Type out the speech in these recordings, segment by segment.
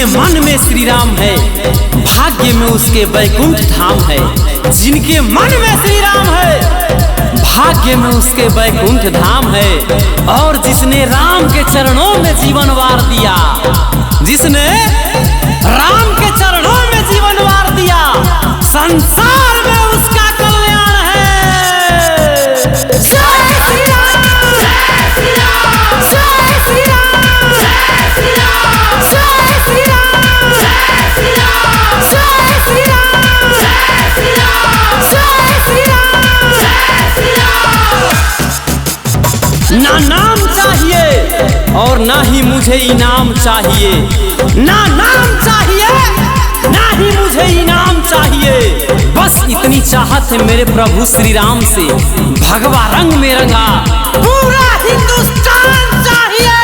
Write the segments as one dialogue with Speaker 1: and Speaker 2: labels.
Speaker 1: मन में श्री राम है, भाग्य में उसके वैकुंठ धाम है। जिनके मन में श्री राम है, भाग्य में उसके वैकुंठ धाम है। और जिसने राम के चरणों में जीवन वार दिया, जिसने राम के चरणों में जीवन वार दिया, संसार में उसका कल्याण है। जय श्री राम, जय श्री राम, जय श्री राम, जय श्री राम, जय श्री राम, जय श्री राम, जय श्री राम, जय श्री राम, जय श्री राम, जय श्री राम। ना नाम चाहिए और ना ही मुझे इनाम चाहिए, ना नाम चाहिए ना ही मुझे इनाम चाहिए। बस इतनी चाहत है मेरे प्रभु श्री राम से, भगवा रंग में रंगा पूरा हिंदुस्तान चाहिए।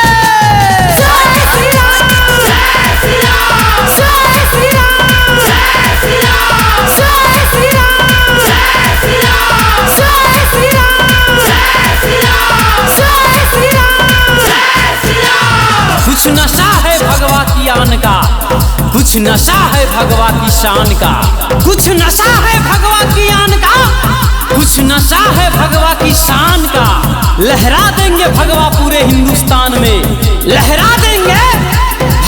Speaker 1: जय श्री राम, जय श्री राम, जय श्री राम, जय श्री राम, जय श्री राम, जय श्री राम, जय श्री राम, जय श्री राम, जय श्री राम, जय श्री राम। कुछ नशा है भगवा की आन का, कुछ नशा है भगवा की शान का, कुछ नशा है भगवा की आन का, कुछ नशा है भगवा की शान का। लहरा देंगे भगवा पूरे हिंदुस्तान में, लहरा देंगे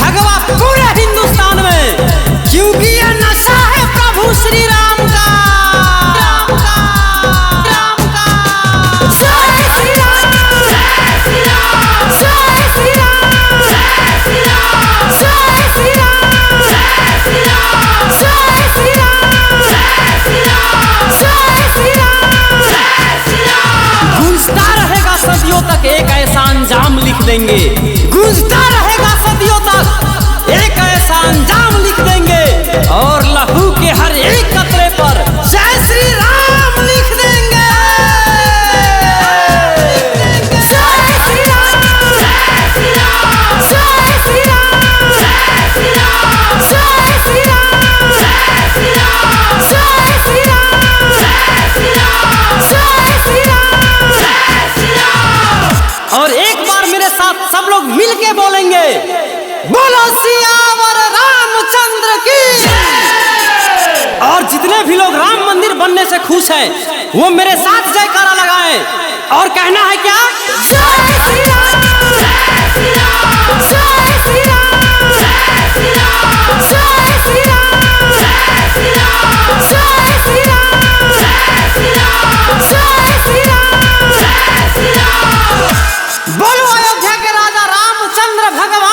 Speaker 1: भगवा पूरे हिंदुस्तान में, क्योंकि ये नशा है प्रभु श्री राम का। जय श्री राम, जय श्री राम, जय श्री राम, जय श्री राम, जय श्री राम, जय श्री राम, जय श्री राम, जय श्री राम, जय श्री राम, जय श्री राम। गूंजता रहेगा सदियों तक एक ऐसा अंजाम लिख देंगे, गूंजता रहेगा सदियों तक एक ऐसा अंजाम लिख देंगे। और लहू के हर एक कतरे पर जय श्री राम लिख देंगे। जय श्री राम, जय श्री राम, जय श्री राम, जय श्री राम, जय श्री राम, जय श्री राम, जय श्री राम, जय श्री राम, जय श्री राम, जय श्री राम। और एक बार मेरे साथ सब लोग मिल के बोलेंगे, बोलो सियावर रामचंद्र की। और जितने भी लोग राम मंदिर बनने से खुश हैं, वो मेरे साथ जयकारा लगाएं और कहना है क्या? जय श्री राम, जय श्री राम, जय श्री राम, जय श्री राम, जय श्री राम, जय श्री राम, जय श्री राम, जय श्री राम, जय श्री राम, जय श्री राम। बोलो अयोध्या के राजा रामचंद्र भगवान